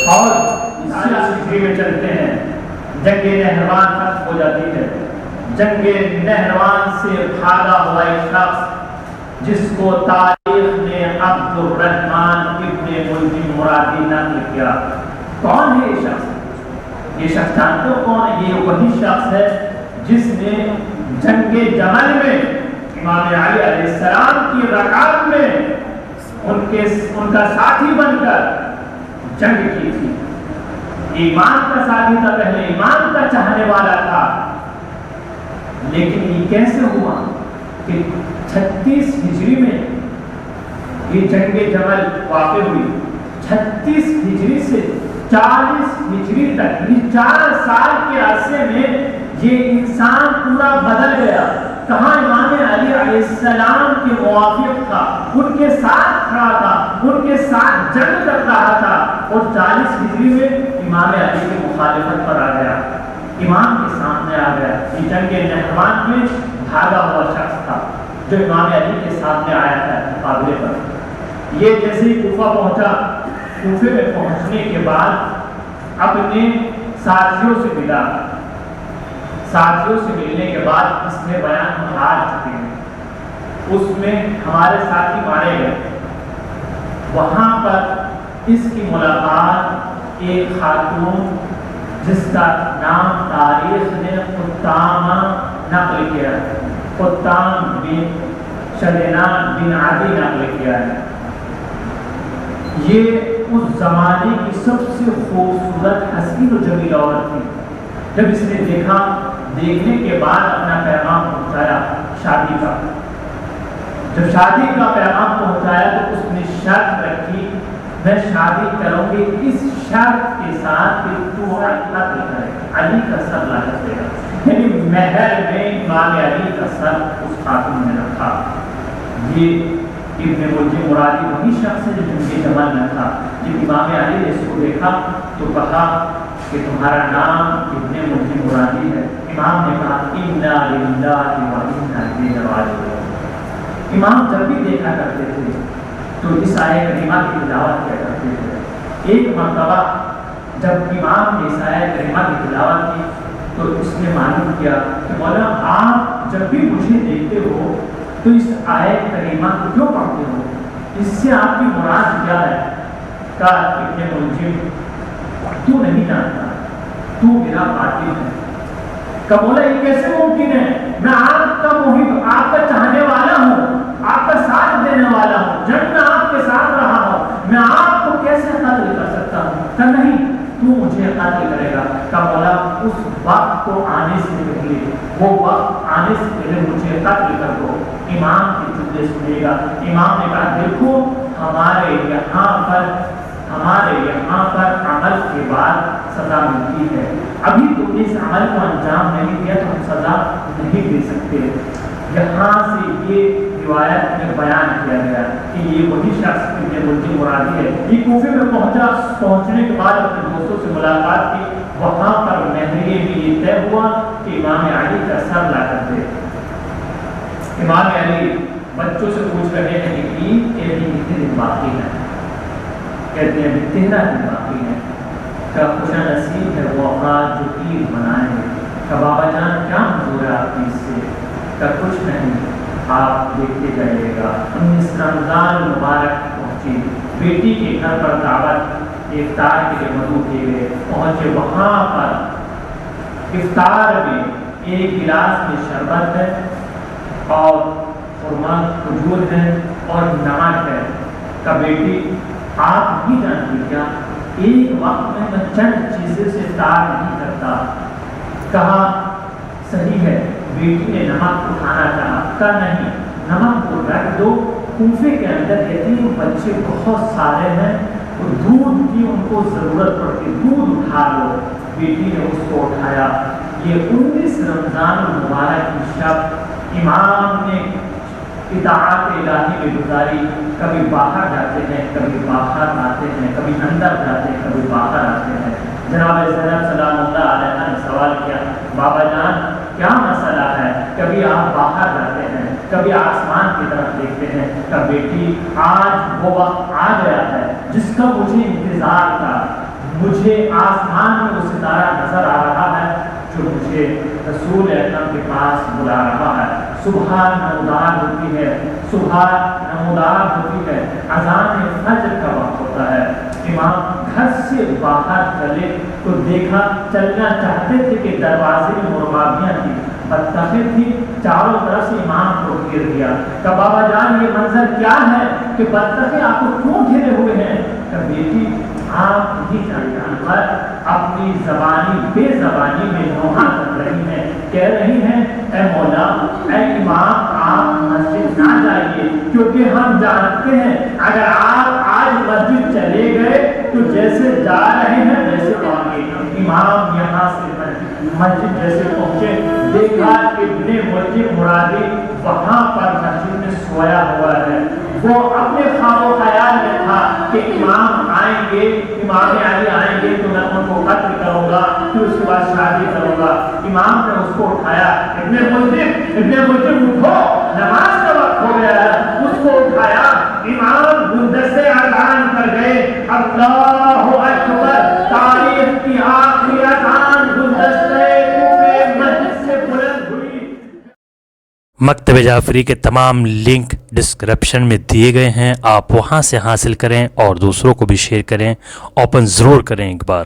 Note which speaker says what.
Speaker 1: اور ہجری میں چلتے ہیں، جنگ نہروان ختم ہو جاتی ہے۔ جنگ نہروان سے بھاگا ہوا ایک شخص جس کو تاریخ نے عبد الرحمن ابن ملجم مرادی نقل کیا۔ کون ہے یہ شخص؟ یہ شخص جانتے ہو کون ہے؟ یہ وہی شخص ہے جس نے جنگ جمل میں امام علی علیہ السلام کی رکعت میں ان کا ساتھی بن کر جنگ کی تھی۔ ایمان کا ساتھی تھا، پہلے ایمان کا چاہنے والا تھا، لیکن یہ کیسے ہوا کہ 36 ہجری میں یہ جنگ جمل واقع ہوئی۔ 36 ہجری سے 40 ہجری تک، یہ 4 سال کے عرصے میں یہ انسان پورا بدل گیا۔ کہاں امام علی علیہ السلام کے موافق تھا، ان کے ساتھ کھڑا تھا، ان کے ساتھ جنگ کر رہا تھا، اور 40 ہجری میں امام علی کی مخالفت پر آ گیا، امام کے سامنے آ گیا۔ یہ جنگ نہروان میں بھاگا ہوا شخص تھا جو امام علی کے سامنے آیا تھا مقابلے پر۔ یہ جیسے ہی کوفہ پہنچا، کوفے میں پہنچنے کے بعد اپنے ساتھیوں سے ملا۔ ساتھیوں سے ملنے کے بعد اس نے بیان ہار چکے ہیں، اس میں ہمارے ساتھی مارے گئے۔ وہاں پر اس کی ملاقات ایک خاتون جس کا نام تاریخ نے قطامہ نقل کیا ہے، قطام بن شدینان بن عدی نقل کیا ہے۔ یہ اس زمانے کی سب سے خوبصورت حسین و جمیل عورت تھی۔ جب اس نے دیکھا، دیکھنے کے بعد اپنا پیغام پہنچایا شادی کا۔ جب شادی کا پیغام پہنچایا تو اس نے شرط رکھی، میں شادی کروں گی اس شرط کے ساتھ کہ تو قتل کرے، علی کا سر لا کر دے گا۔ یعنی مہر میں امام علی کا سر اس خاتون نے رکھا۔ یہ ابن ملجم مرادی وہی شخص ہے جو جنگ جمل میں تھا۔ جب امام علی نے اس کو دیکھا تو کہا کہ تمہارا نام ابن ملجم مرادی ہے۔ امام نے کہا انا للہ و انا الیہ راجعون۔ امام جب بھی دیکھا کرتے تھے تو اس آیت کریمہ کی تلاوت کیا کرتے تھے۔ ایک مرتبہ جب امام نے اس آیت کریمہ کی تلاوت کی تو اس نے معلوم کیا کہ مولا آپ جب بھی مجھے دیکھتے ہو تو اس آیت کریمہ کو کیوں پڑھتے ہو؟ اس سے آپ کی مراد کیا ہے؟ کہا ابن ملجم تو نہیں جانتا، تو میرا قاتل ہے۔ کہ بولا یہ کیسے ممکن ہے؟ میں آپ کا محب، آپ کا چاہنے والا ہوں، آپ کا ساتھ دینے والا ہوں، جنگ میں آپ کے ساتھ رہا ہوں، میں آپ کو کیسے قتل کر سکتا ہوں؟ کہ نہیں، تو مجھے قتل کرے گا۔ کہ بولا اس وقت کو آنے سے پہلے، وہ وقت آنے سے پہلے مجھے قتل کر دو۔ امام کے جملے سنے گا۔ امام نے کہا دیکھو ہمارے یہاں پر عمل کے بعد سزا ملتی ہے، ابھی تم نے اس عمل کو انجام نہیں دیا تو ہم سزا نہیں دے سکتے۔ یہاں سے یہ روایت میں بیان کیا گیا کہ یہ وہی شخص ابن ملجم مرادی ہے۔ یہ کوفے میں پہنچنے کے بعد اپنے دوستوں سے ملاقات کی، وہاں پر مہریے میں یہ طے ہوا کہ امام علی کا سر لا کر دے۔ امام علی بچوں سے پوچھ رہے ہیں کہ عید کے بھی کتنے دن باقی ہیں؟ کہتے ہیں 13 دن باقی ہیں۔ کا خوش نصیب ہے وہ افراد جو عید منائیں۔ کہ بابا جان کیا منظور ہے آپ کی اس سے؟ کہ کچھ نہیں، آپ دیکھتے جائیے گا۔ 19 رمضان مبارک پہنچی، بیٹی کے گھر پر دعوت افطار کے لیے مدعو کیے گئے، پہنچے، وہاں پر افطار میں ایک گلاس میں شربت ہے اور خرما کھجور ہے اور نمک ہے۔ کہ بیٹی آپ نہیں جانتی کیا ایک وقت میں چند چیزیں سے افطار نہیں کرتا؟ کہا صحیح ہے۔ بیٹی نے نمک اٹھانا چاہا، کہا نہیں، نمک کو رکھ دو، کوفے کے اندر یتیم بچے بہت سارے ہیں، دودھ کی ان کو ضرورت پڑتی، دودھ اٹھا لو۔ بیٹی نے اس کو اٹھایا۔ یہ 19 رمضان المبارک کی شب امام نے اطاعت الہی میں گزاری، کبھی باہر جاتے ہیں، کبھی باہر آتے ہیں، کبھی اندر جاتے ہیں، کبھی باہر آتے ہیں۔ جناب زینب سلام اللہ علیہ نے سوال کیا، بابا جان کیا مسئلہ ہے؟ کبھی آپ باہر جاتے ہیں، کبھی آسمان کی طرف دیکھتے ہیں۔ کہ بیٹی آج وہ وقت آ گیا ہے جس کا مجھے انتظار تھا، مجھے آسمان میں وہ ستارہ نظر آ رہا ہے جو مجھے رسول اکرم کے پاس بلا رہا ہے. صبح نمودار ہوتی ہے، صبح نمودار ہوتی ہے، اذان فجر کا وقت ہوتا ہے. امام گھر سے باہر چلے تو دیکھا، چلنا چاہتے تھے کہ دروازے میں مرغابیاں تھیں، بطخیں تھی، چاروں طرف سے امام کو گھیر دیا. کہ بابا جان یہ منظر کیا ہے کہ بطخیں آپ کو کیوں گھیرے ہوئے ہیں؟ کہ بیٹی آپ ہی جانور اپنی زبانی بے زبانی میں نوحہ کر رہی ہیں، کہہ رہی ہیں اے مولا، اے امام آپ مسجد نہ جائیے، کیونکہ ہم جانتے ہیں اگر آپ آج مسجد چلے گئے تو جیسے جا رہے ہیں ویسے آگے. امام یہاں سے مسجد جیسے پہنچے، دیکھا ابن ملجم مرادی وہاں پر مسجد میں سویا ہوا ہے. وہ اپنے خواب و خیال میں تھا کہ امام آئیں گے، امام علی آئیں گے تو میں ان کو قتل کروں گا، پھر اس کے بعد شادی کروں گا. امام نے اس کو اٹھایا، ابن ملجم اٹھو، نماز کا وقت ہو گیا ہے. اس کو اٹھایا، امام گلدستے اذان کر گئے. اللہ اکبر، تاریخ کی آخری اذان گلدستے مسجد سے بلند ہوئی.
Speaker 2: مکتب جعفری کے تمام لنک ڈسکرپشن میں دیے گئے ہیں، آپ وہاں سے حاصل کریں اور دوسروں کو بھی شیئر کریں، اوپن ضرور کریں ایک بار.